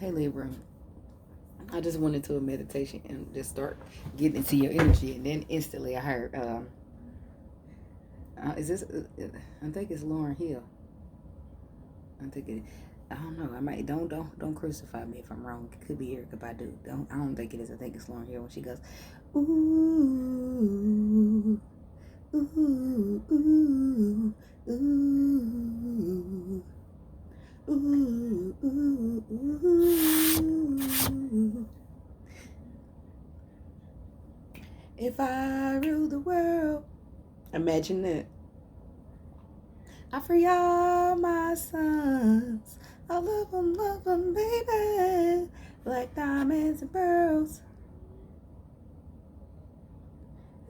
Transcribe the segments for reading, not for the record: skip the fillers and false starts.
Hey Libra, I just went into a meditation and just start getting into your energy, and then instantly I heard, is this? I think it's Lauren Hill. I think it. I don't know. I might don't crucify me if I'm wrong. It could be Erica Badu. I don't think it is. I think it's Lauren Hill when she goes, ooh, ooh, ooh, ooh, ooh, ooh, ooh. If I rule the world, imagine that. I free all my sons. I love them, baby. Like diamonds and pearls.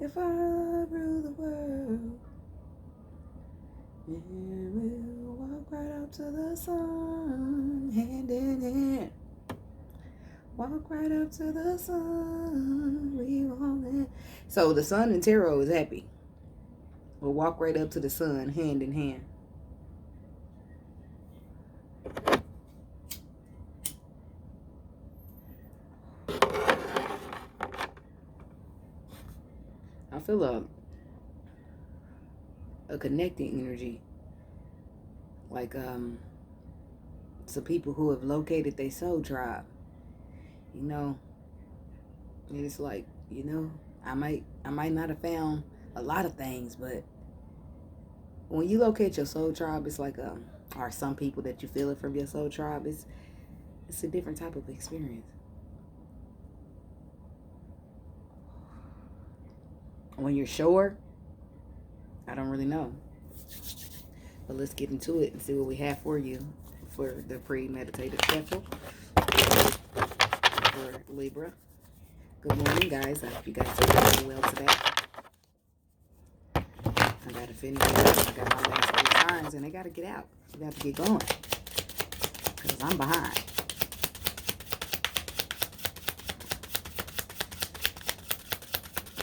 If I rule the world, we will walk right up to the sun, hand in hand. Walk right up to the sun. We want it. So the sun in tarot is happy. We'll walk right up to the sun, hand in hand. I feel a connecting energy, like some people who have located their soul tribe. You know, and it's like, I might not have found a lot of things, but when you locate your soul tribe, it's like or some people that you feel it from your soul tribe, it's a different type of experience. When you're sure, I don't really know. But let's get into it and see what we have for you for the pre-meditative shuffle for Libra. Good morning, guys. I hope you guys are doing well today. I gotta finish it up. I got my last 3 signs and they gotta get out. We got to get going because I'm behind.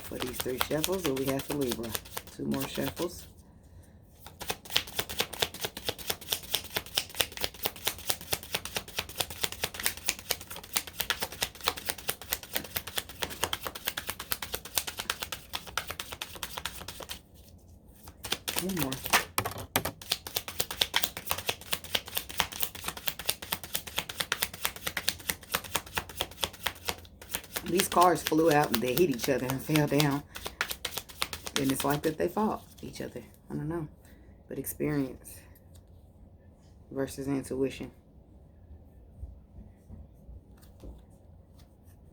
For these 3 shuffles, what we have for Libra. 2 more shuffles. One more. These cars flew out and they hit each other and fell down. And it's like that they fought each other. I don't know. But experience versus intuition.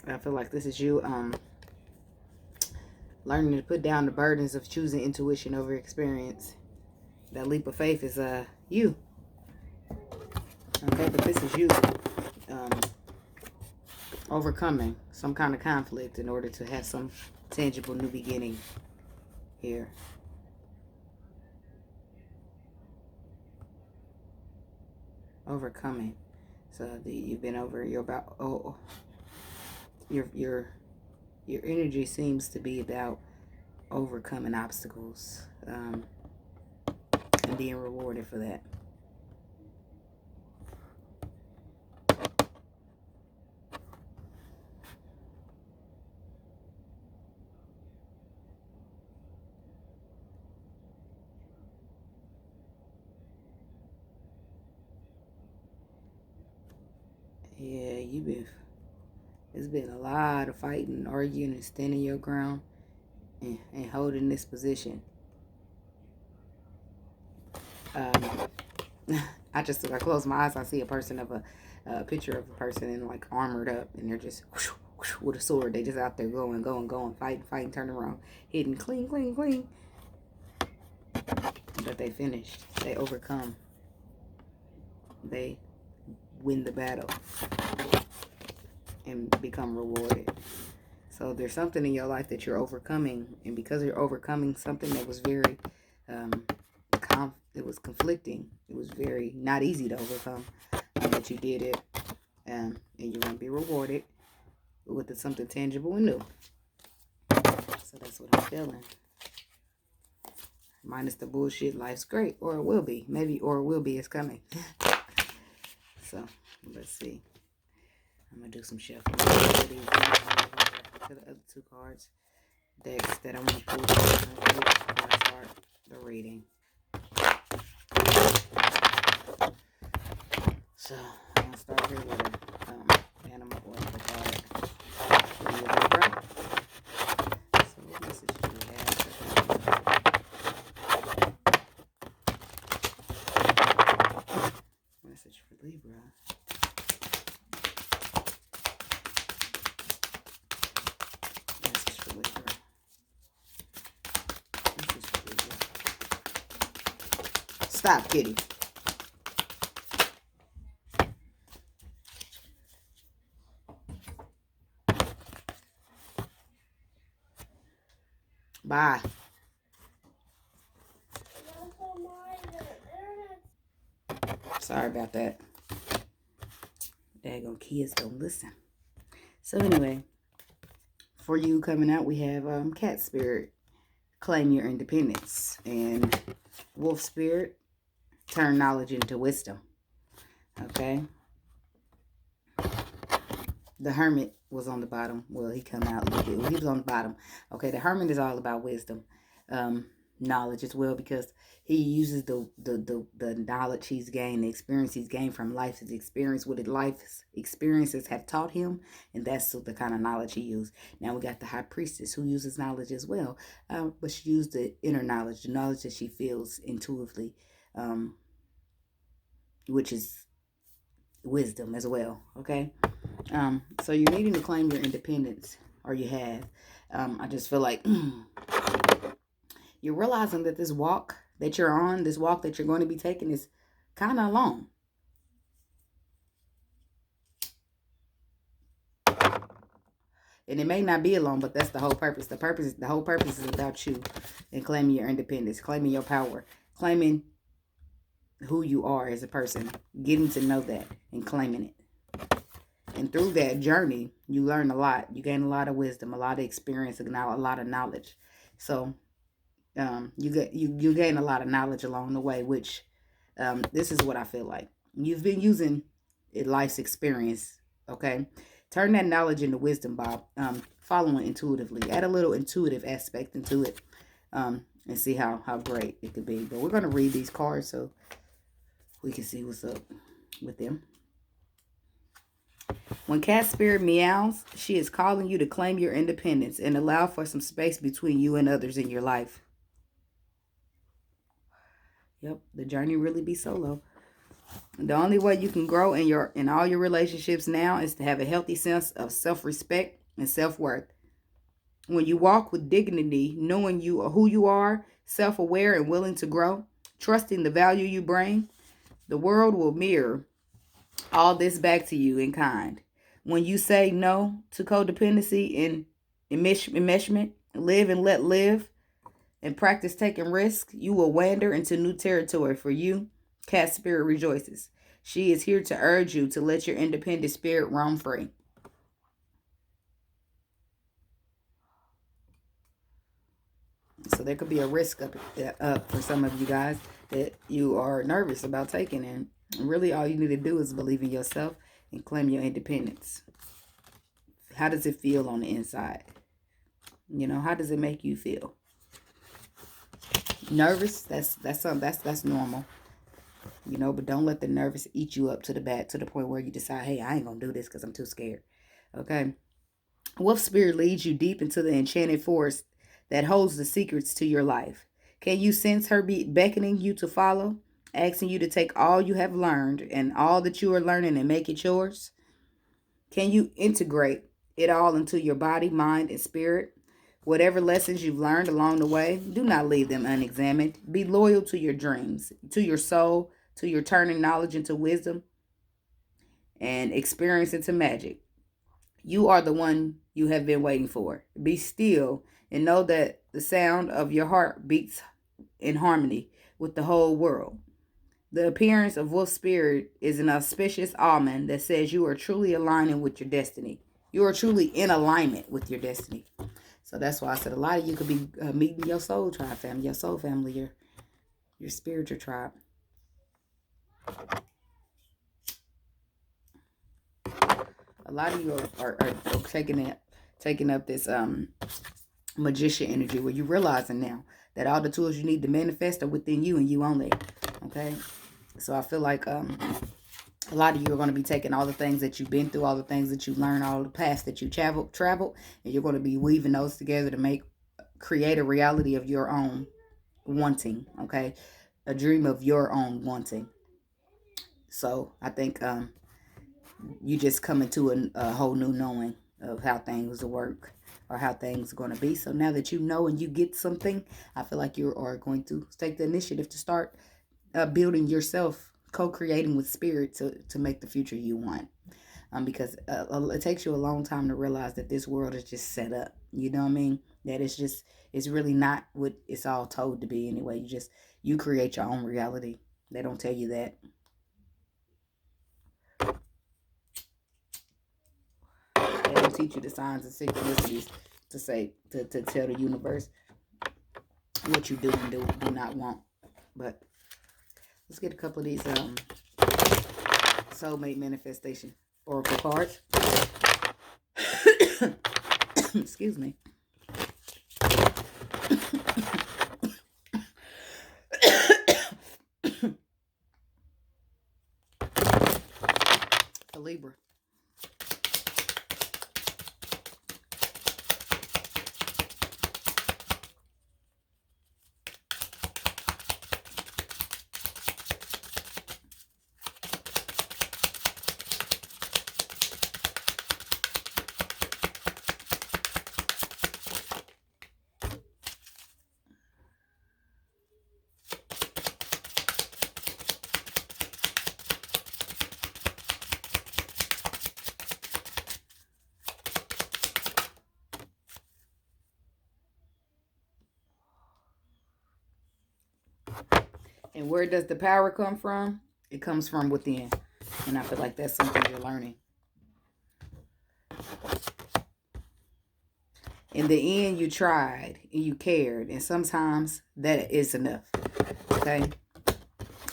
I feel like this is you learning to put down the burdens of choosing intuition over experience. That leap of faith is you. Okay, but this is you overcoming some kind of conflict in order to have some tangible new beginning here. Overcoming. So you've been over. You're about. Your energy seems to be about overcoming obstacles and being rewarded for that. Yeah, it's been a lot of fighting, arguing, and standing your ground and holding this position. I close my eyes, I see a person of a picture of a person and like armored up, and they're just whoosh, whoosh, with a sword. They just out there going, fighting, turning around, hitting, clean. But they finished. They overcome. They win the battle and become rewarded. So there's something in your life that you're overcoming, and because you're overcoming something that was very it was conflicting, it was very not easy to overcome, but you did it, and you're going to be rewarded with something tangible and new. So that's what I'm feeling. Minus the bullshit, life's great, or it will be. Maybe, or it will be, it's coming. So let's see. I'm going to do some shuffling to the other two cards. Decks that I want to pull before I start the reading. So I'm going to start here with an animal oracle card for you, Libra. So what message do you have for message for Libra? Message for Libra. Message for Libra. Stop, kitty. Bye. Sorry about that. Daggone kids don't listen. So anyway, for you coming out, we have Cat Spirit, claim your independence, and Wolf Spirit, turn knowledge into wisdom. Okay. The Hermit was on the bottom. Well, he come out a little bit. He was on the bottom. Okay, the Hermit is all about wisdom, knowledge as well, because he uses the knowledge he's gained, the experience he's gained from life's experience, what life's experiences have taught him, and that's the kind of knowledge he used. Now we got the High Priestess, who uses knowledge as well, but she used the inner knowledge, the knowledge that she feels intuitively, which is wisdom as well. Okay. So you're needing to claim your independence, or you have. I just feel like you're realizing that this walk that you're on, this walk that you're going to be taking, is kind of long. And it may not be alone, but that's the whole purpose. The whole purpose is about you and claiming your independence, claiming your power, claiming who you are as a person, getting to know that and claiming it. And through that journey, you learn a lot. You gain a lot of wisdom, a lot of experience, a lot of knowledge. So you gain a lot of knowledge along the way, which this is what I feel like. You've been using life's experience, okay? Turn that knowledge into wisdom by following intuitively. Add a little intuitive aspect into it, and see how great it could be. But we're going to read these cards so we can see what's up with them. When Cat Spirit meows, she is calling you to claim your independence and allow for some space between you and others in your life. Yep, the journey really be solo. The only way you can grow in all your relationships now is to have a healthy sense of self-respect and self-worth. When you walk with dignity, knowing you or who you are, self-aware and willing to grow, trusting the value you bring, the world will mirror all this back to you in kind. When you say no to codependency and enmeshment, live and let live, and practice taking risks, you will wander into new territory. For you, Cat Spirit rejoices. She is here to urge you to let your independent spirit roam free. So there could be a risk up for some of you guys that you are nervous about taking. And really all you need to do is believe in yourself and claim your independence. How does it feel on the inside? You know, how does it make you feel? Nervous, that's normal. You know, but don't let the nervous eat you up to the point where you decide, hey, I ain't gonna do this because I'm too scared. Okay. Wolf Spirit leads you deep into the enchanted forest that holds the secrets to your life. Can you sense her beckoning you to follow, asking you to take all you have learned and all that you are learning and make it yours? Can you integrate it all into your body, mind, and spirit? Whatever lessons you've learned along the way, do not leave them unexamined. Be loyal to your dreams, to your soul, to your turning knowledge into wisdom and experience into magic. You are the one you have been waiting for. Be still and know that the sound of your heart beats in harmony with the whole world. The appearance of Wolf Spirit is an auspicious omen that says you are truly aligning with your destiny. You are truly in alignment with your destiny. So that's why I said a lot of you could be meeting your soul tribe family, your soul family, your spiritual tribe. A lot of you are taking up this magician energy, where you're realizing now that all the tools you need to manifest are within you and you only. Okay, so I feel like a lot of you are going to be taking all the things that you've been through, all the things that you've learned, all the past that you traveled, and you're going to be weaving those together to create a reality of your own wanting. Okay, a dream of your own wanting. So I think you just come into a whole new knowing of how things will work, or how things are going to be. So now that you know and you get something, I feel like you are going to take the initiative to start building yourself, co-creating with spirit to make the future you want. Because it takes you a long time to realize that this world is just set up. You know what I mean? That it's really not what it's all told to be anyway. You create your own reality. They don't tell you that. They don't teach you the signs and synchronicities to tell the universe what you do and do not want. But let's get a couple of these soulmate manifestation oracle cards. Excuse me. For Libra. And where does the power come from? It comes from within. And I feel like that's something you're learning. In the end, you tried and you cared. And sometimes that is enough. Okay?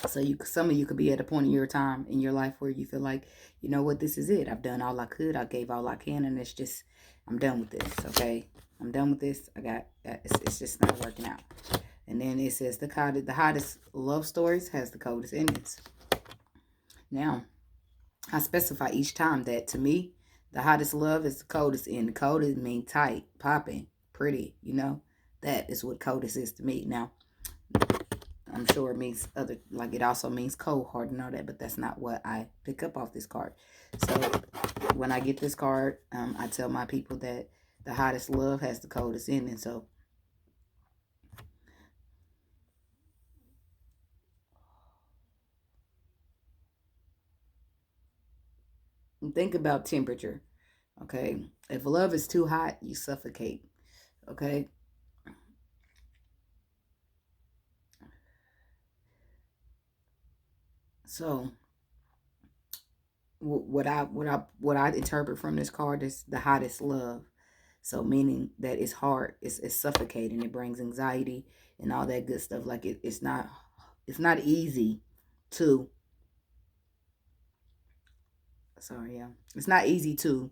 So some of you could be at a point in your time in your life where you feel like, you know what, this is it. I've done all I could. I gave all I can. And it's just, I'm done with this. Okay? I'm done with this. It's just not working out. And then it says the hottest love stories has the coldest endings. Now, I specify each time that to me, the hottest love is the coldest end. The coldest mean tight, popping, pretty, you know. That is what coldest is to me. Now, I'm sure it means it also means cold, hard, and all that, but that's not what I pick up off this card. So when I get this card, I tell my people that the hottest love has the coldest ending. So think about temperature. Okay, if love is too hot, you suffocate. Okay, so what I interpret from this card is the hottest love. So meaning that it's hard, it's suffocating, it brings anxiety and all that good stuff. Like it's not easy to. It's not easy to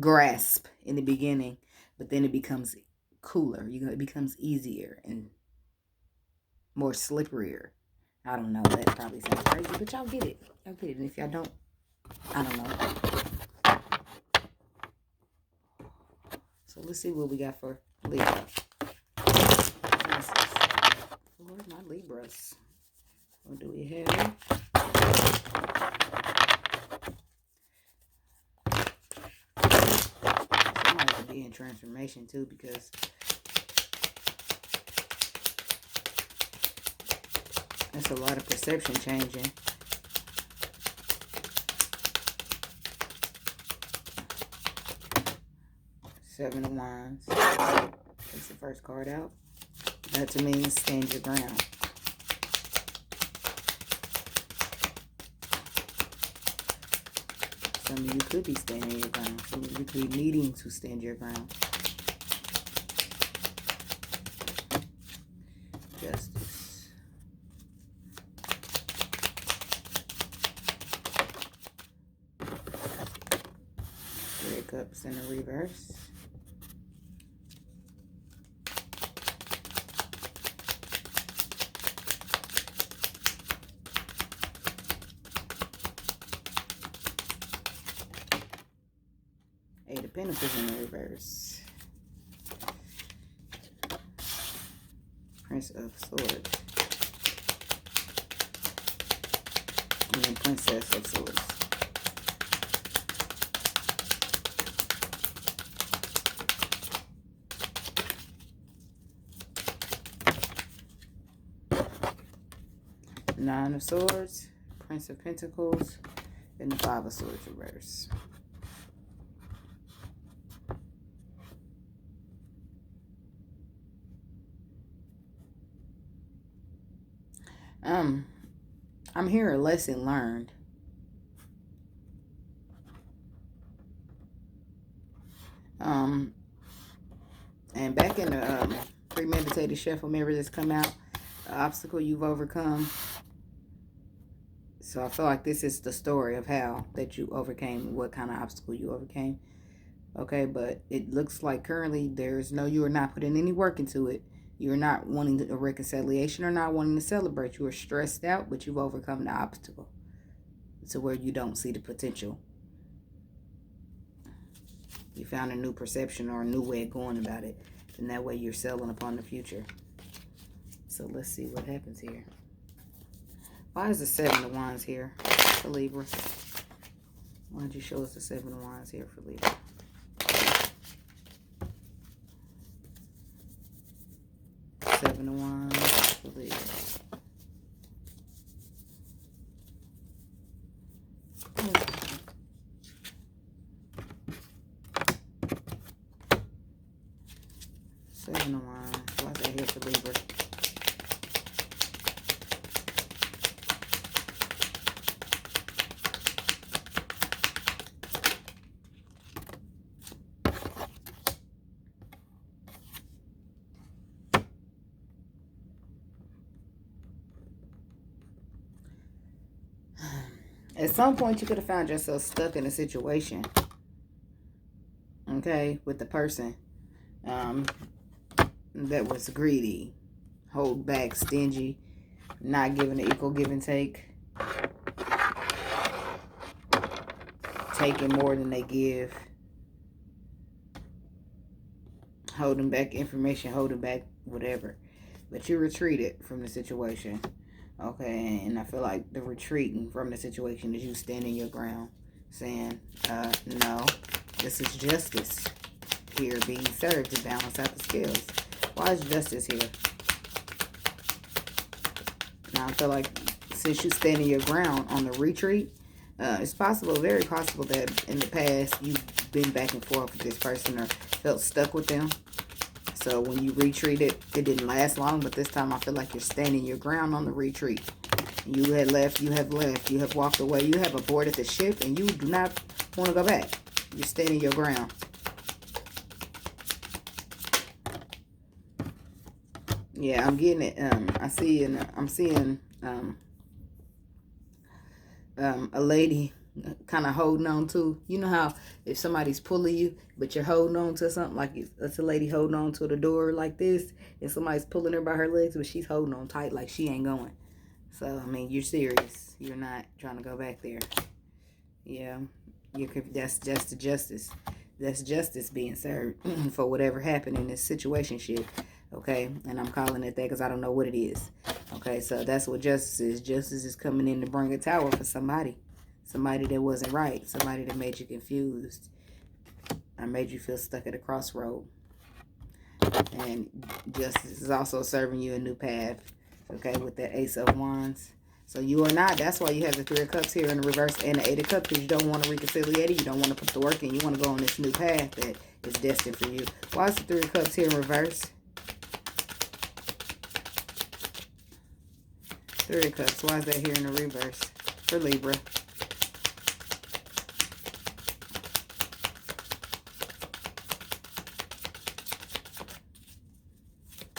grasp in the beginning, but then it becomes cooler. It becomes easier and more slipperier. I don't know. That probably sounds crazy, but y'all get it. Y'all get it. And if y'all don't, I don't know. So let's see what we got for Libra. Where's my Libras? What do we have? Somebody could be in transformation too, because that's a lot of perception changing. Seven of Wands. That's the first card out. That to me is stand your ground. Some of you could be standing your ground. Some of you could be needing to stand your ground. Justice. Cups in the reverse. Eight of Pentacles in the reverse. Prince of Swords. And then Princess of Swords. Nine of Swords, Prince of Pentacles, and the Five of Swords reverse. I'm hearing a lesson learned. And back in the premeditated shuffle mirror that's come out, the obstacle you've overcome. So I feel like this is the story of how that you overcame, what kind of obstacle you overcame. Okay, but it looks like currently you are not putting any work into it. You're not wanting a reconciliation or not wanting to celebrate. You are stressed out, but you've overcome the obstacle to where you don't see the potential. You found a new perception or a new way of going about it. And that way you're selling upon the future. So let's see what happens here. Why is the Seven of Wands here for Libra? Why don't you show us the Seven of Wands here for Libra? Seven of Wands for Libra. Seven of Wands. Why is that here for Libra? At some point, you could have found yourself stuck in a situation, okay, with the person that was greedy, hold back, stingy, not giving an equal give and take, taking more than they give, holding back information, holding back whatever. But you retreated from the situation. Okay, and I feel like the retreating from the situation is you standing your ground, saying, no, this is justice here being served to balance out the scales. Why is justice here? Now, I feel like since you standing your ground on the retreat, it's possible, very possible that in the past you've been back and forth with this person or felt stuck with them. So when you retreated, it didn't last long, but this time I feel like you're standing your ground on the retreat. You had left, you have left, you have walked away, you have aborted the ship, and you do not want to go back. You're standing your ground. Yeah, I'm getting it. I'm seeing a lady kind of holding on to, you know how if somebody's pulling you but you're holding on to something, like it's a lady holding on to the door like this and somebody's pulling her by her legs but she's holding on tight like she ain't going. So I mean, you're serious, you're not trying to go back there. Yeah, that's the justice. That's justice being served for whatever happened in this situation shit. Okay, and I'm calling it that because I don't know what it is. Okay, so that's what justice is. Justice is coming in to bring a tower for somebody. Somebody that wasn't right. Somebody that made you confused. Or made you feel stuck at a crossroad. And justice is also serving you a new path. Okay, with the Ace of Wands. So you are not. That's why you have the Three of Cups here in the reverse and the Eight of Cups. Because you don't want to reconciliate it. You don't want to put the work in. You want to go on this new path that is destined for you. Why is the Three of Cups here in reverse? Three of Cups. Why is that here in the reverse for Libra?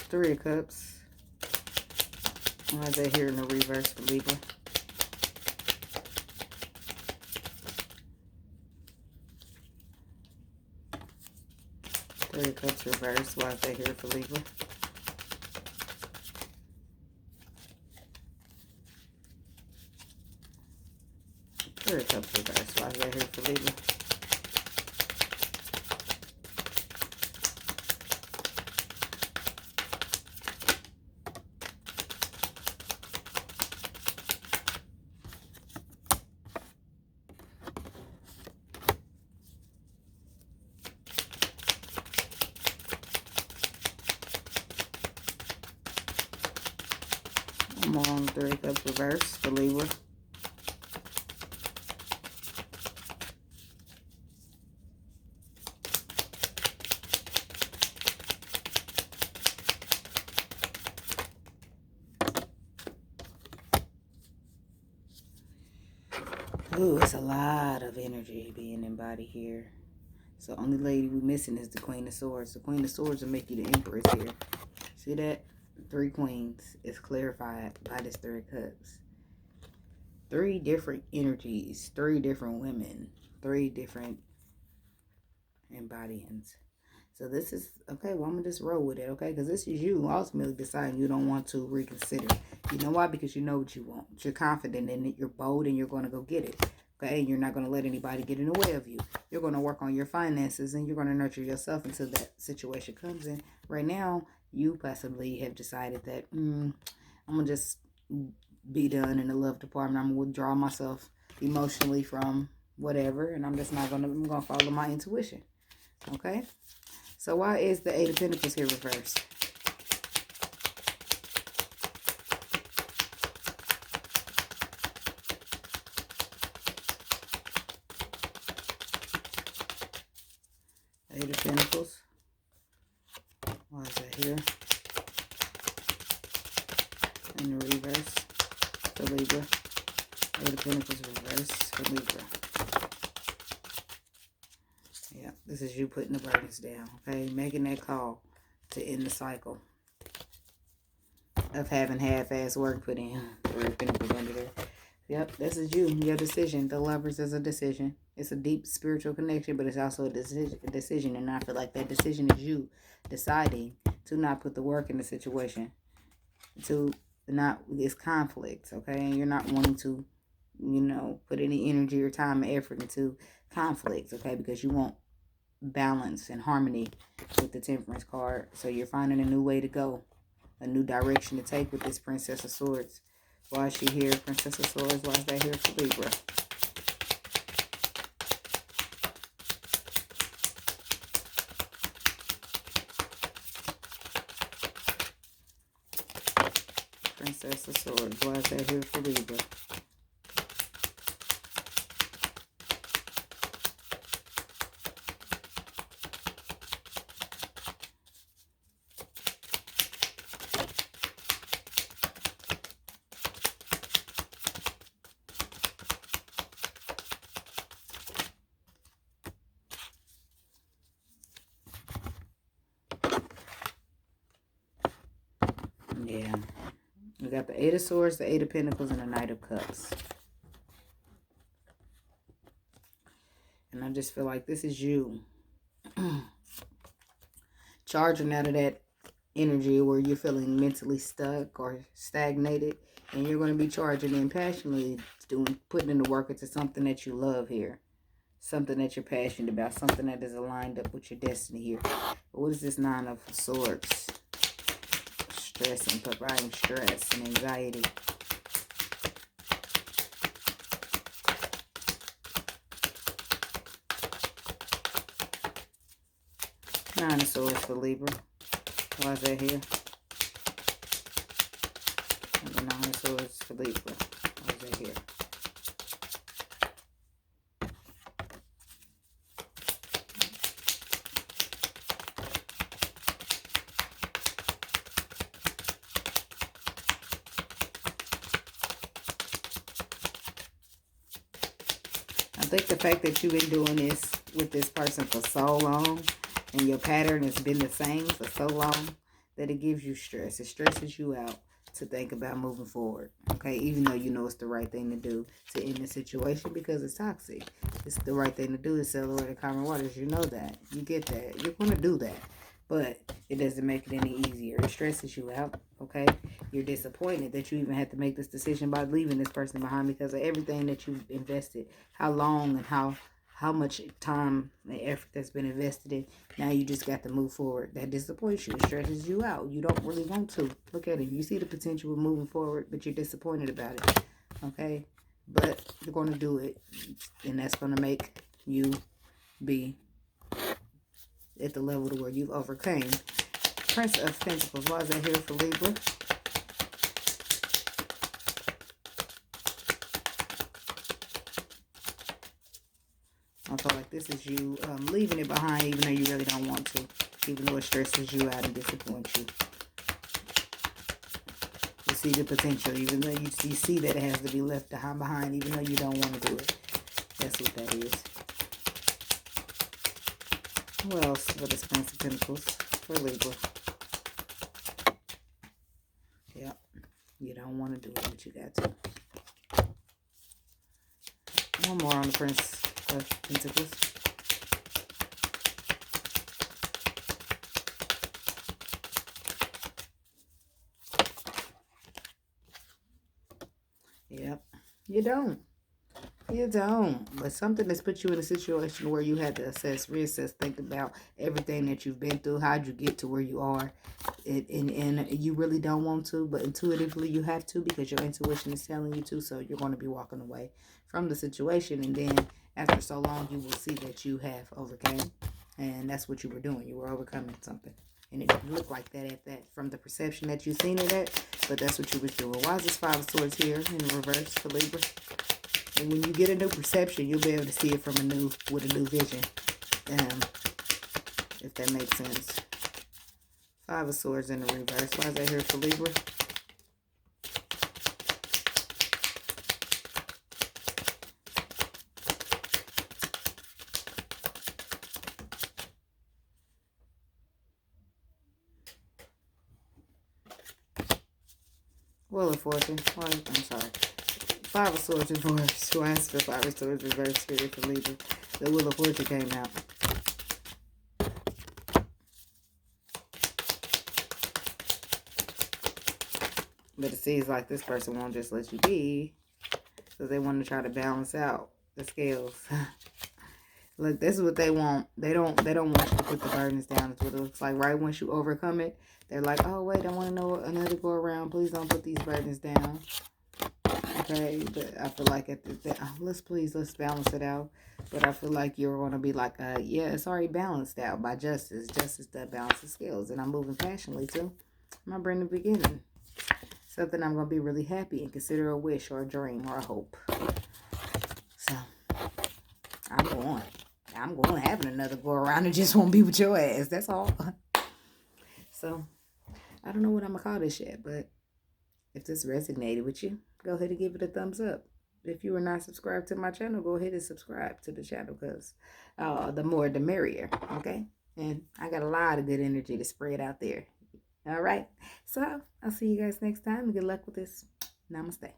Three of Cups. Why is that here in the reverse for Libra? Three of Cups reversed. Why is that here for Libra? Three of Cups reversed. Why is that here for Libra? I'm on Three of Cups reversed for Libra. Ooh, it's a lot of energy being embodied here. So only lady we missing is the Queen of Swords. The Queen of Swords will make you the Empress here. See that? Three Queens is clarified by this Three of Cups. Three different energies, three different women, three different embodiments. So this is, okay, well, I'm going to just roll with it, okay? Because this is you ultimately deciding you don't want to reconsider. You know why? Because you know what you want. You're confident in it. You're bold and you're going to go get it, okay? You're not going to let anybody get in the way of you. You're going to work on your finances and you're going to nurture yourself until that situation comes in. Right now, you possibly have decided that, I'm going to just be done in the love department. I'm going to withdraw myself emotionally from whatever. And I'm just not going to, I'm going to follow my intuition, okay? So why is the Eight of Pentacles here reversed? Eight of Pentacles. Why is that here? In the reverse for Libra. Eight of Pentacles reverse for Libra. Yeah, this is you putting the burdens down, okay? Making that call to end the cycle of having half-ass work put in. Three of Pentacles under there. Yep, this is you. Your decision. The Lovers is a decision. It's a deep spiritual connection, but it's also a decision. And I feel like that decision is you deciding to not put the work in the situation. To not, it's conflict, okay? And you're not wanting to, you know, put any energy or time and effort into conflicts, okay? Because you want balance and harmony with the Temperance card. So you're finding a new way to go, a new direction to take with this Princess of Swords. Why is she here, Princess of Swords? Why is that here for Libra? Princess of Swords. Why is that here for Libra? Yeah. We got the Eight of Swords, the Eight of Pentacles, and the Knight of Cups. And I just feel like this is you charging out of that energy where you're feeling mentally stuck or stagnated. And you're going to be charging in passionately, putting in the work into something that you love here. Something that you're passionate about. Something that is aligned up with your destiny here. What is this Nine of Swords? Stress and providing stress and anxiety. Nine of Swords for Libra. Why is that here? And the Nine of Swords for Libra. Why is that here? I think the fact that you've been doing this with this person for so long and your pattern has been the same for so long that it gives you stress. It stresses you out to think about moving forward. Okay, even though you know it's the right thing to do to end the situation because it's toxic. It's the right thing to do to sail away the common waters. You know that. You get that. You're gonna do that. But it doesn't make it any easier. It stresses you out. Okay, you're disappointed that you even had to make this decision by leaving this person behind because of everything that you've invested, how long and how much time and effort that's been invested in. Now you just got to move forward. That disappoints you. It stresses you out. You don't really want to. Look at it. You see the potential of moving forward, but you're disappointed about it. Okay, but you're going to do it, and that's going to make you be at the level to where you've overcame. Prince of Pentacles. Why is that here for Libra? I feel like this is you leaving it behind even though you really don't want to. Even though it stresses you out and disappoints you. You see the potential even though you see that it has to be left behind even though you don't want to do it. That's what that is. What else for this Prince of Pentacles for Libra? Yep. You don't want to do it, but you got to. One more on the Prince of Pentacles. Yep. You don't. You don't. But something that's put you in a situation where you had to assess, reassess, think about everything that you've been through. How'd you get to where you are? And you really don't want to, but intuitively you have to because your intuition is telling you to. So you're going to be walking away from the situation. And then after so long, you will see that you have overcame. And that's what you were doing. You were overcoming something. And it didn't look like that at that from the perception that you've seen it at. But that's what you was doing. Why is this Five of Swords here in reverse for Libra? And when you get a new perception, you'll be able to see it with a new vision. If that makes sense. Five of Swords in the reverse. Why is that here for Libra? Wheel of Fortune. Oh, I'm sorry. Five of Swords reverse. Why is the Five of Swords reverse here for Libra? The Wheel of Fortune came out. But it seems like this person won't just let you be because they want to try to balance out the scales. Look, this is what they want. They don't want you to put the burdens down. That's what it looks like. Right once you overcome it, they're like, oh, wait, I want to know another go around. Please don't put these burdens down. Okay, but I feel like let's balance it out. But I feel like you're going to be like, yeah, it's already balanced out by justice. Justice that balances scales. And I'm moving passionately, too. My brand new beginning. Something I'm going to be really happy and consider a wish or a dream or a hope. So, I'm going having another go around and just won't be with your ass. That's all. So, I don't know what I'm going to call this yet, but if this resonated with you, go ahead and give it a thumbs up. If you are not subscribed to my channel, go ahead and subscribe to the channel because the more the merrier, okay? And I got a lot of good energy to spread out there. All right. So I'll see you guys next time. Good luck with this. Namaste.